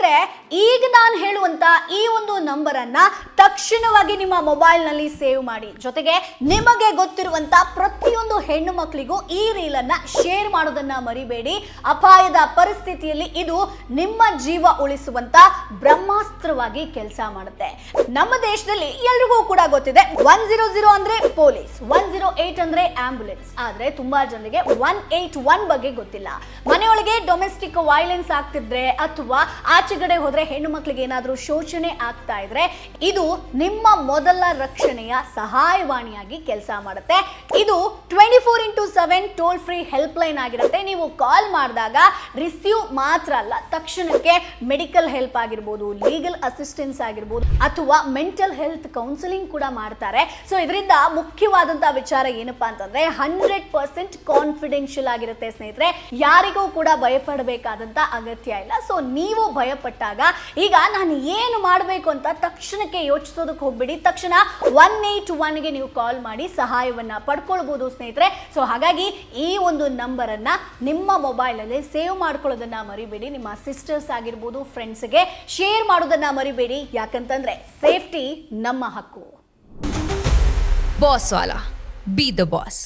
ಸ್ನೇಹಿತರೆ, ಈಗ ನಾನು ಹೇಳುವಂತ ಈ ಒಂದು ನಂಬರ್ ಅನ್ನ ತಕ್ಷಣವಾಗಿ ನಿಮ್ಮ ಮೊಬೈಲ್ ನಲ್ಲಿ ಸೇವ್ ಮಾಡಿ. ಜೊತೆಗೆ ನಿಮಗೆ ಗೊತ್ತಿರುವಂತ ಪ್ರತಿಯೊಂದು ಹೆಣ್ಣು ಮಕ್ಕಳಿಗೂ ಈ ರೀಲ್ ಅನ್ನ ಶೇರ್ ಮಾಡೋದನ್ನ ಮರಿಬೇಡಿ. ಅಪಾಯದ ಪರಿಸ್ಥಿತಿಯಲ್ಲಿ ಇದು ನಿಮ್ಮ ಜೀವ ಉಳಿಸುವಂತ ಬ್ರಹ್ಮಾಸ್ತ್ರವಾಗಿ ಕೆಲಸ ಮಾಡುತ್ತೆ. ನಮ್ಮ ದೇಶದಲ್ಲಿ ಎಲ್ರಿಗೂ ಕೂಡ ಗೊತ್ತಿದೆ 100 ಅಂದ್ರೆ ಪೊಲೀಸ್, 108 ಅಂದ್ರೆ ಆಂಬ್ಯುಲೆನ್ಸ್. ಆದ್ರೆ ತುಂಬಾ ಜನರಿಗೆ 181 ಬಗ್ಗೆ ಗೊತ್ತಿಲ್ಲ. ಮನೆಯೊಳಗೆ ಡೊಮೆಸ್ಟಿಕ್ ವೈಲೆನ್ಸ್ ಆಗ್ತಿದ್ರೆ ಅಥವಾ ಆಚೆಗಡೆ ಹೋದ್ರೆ ಹೆಣ್ಣು ಮಕ್ಕಳಿಗೆ ಏನಾದ್ರೂ ಶೋಷಣೆ ಆಗ್ತಾ ಇದ್ರೆ ಇದು ನಿಮ್ಮ ಮೊದಲ ರಕ್ಷಣೆಯ ಸಹಾಯವಾಣಿಯಾಗಿ ಕೆಲಸ ಮಾಡುತ್ತೆ. ಇದು 24x7 toll free help line ಆಗಿರುತ್ತೆ. ನೀವು ಕಾಲ್ ಮಾಡಿದಾಗ ರಿಸೀವ್ ಮಾತ್ರ ಅಲ್ಲ, ತಕ್ಷಣಕ್ಕೆ ಮೆಡಿಕಲ್ ಹೆಲ್ಪ್ ಆಗಿರ್ಬೋದು, ಲೀಗಲ್ ಅಸಿಸ್ಟೆನ್ಸ್ ಆಗಿರ್ಬೋದು ಅಥವಾ ಮೆಂಟಲ್ ಹೆಲ್ತ್ ಕೌನ್ಸಿಲಿಂಗ್ ಕೂಡ ಮಾಡ್ತಾರೆ. ಸೊ ಇದರಿಂದ ಮುಖ್ಯವಾದಂತಹ ವಿಚಾರ ಏನಪ್ಪಾ ಅಂತಂದ್ರೆ 100% ಕಾನ್ಫಿಡೆನ್ಷಿಯಲ್ ಆಗಿರುತ್ತೆ ಸ್ನೇಹಿತರೆ. ಯಾರಿಗೂ ಕೂಡ ಭಯಪಡಬೇಕಾದಂತ ಅಗತ್ಯ ಇಲ್ಲ. ಸೊ ನೀವು ಭಯಪಟ್ಟಾಗ ಈಗ ನಾನು ಏನು ಮಾಡಬೇಕು ಅಂತ ತಕ್ಷಣಕ್ಕೆ ಯೋಚಿಸೋದಕ್ಕೆ ಹೋಗ್ಬಿಡಿ. ತಕ್ಷಣ 181ಗೆ ನೀವು ಕಾಲ್ ಮಾಡಿ ಸಹಾಯವನ್ನ ಪಡ್ಕೊಳ್ಬಹುದು ಸ್ನೇಹಿತರೆ. ಸೊ ಹಾಗಾಗಿ ಈ ಒಂದು ನಂಬರ್ ಅನ್ನ ನಿಮ್ಮ ಮೊಬೈಲ್ ಅಲ್ಲಿ ಸೇವ್ ಮಾಡ್ಕೊಳ್ಳೋದನ್ನ ಮರಿಬೇಡಿ. ನಿಮ್ಮ ಸಿಸ್ಟರ್ಸ್ ಆಗಿರ್ಬೋದು, ಫ್ರೆಂಡ್ಸ್ಗೆ ಶೇರ್ ಮಾಡೋದನ್ನ ಮರಿಬೇಡಿ. ಯಾಕಂತಂದ್ರೆ ಸೇಫ್ಟಿ ನಮ್ಮ ಹಕ್ಕು. Boss Vala, B the boss.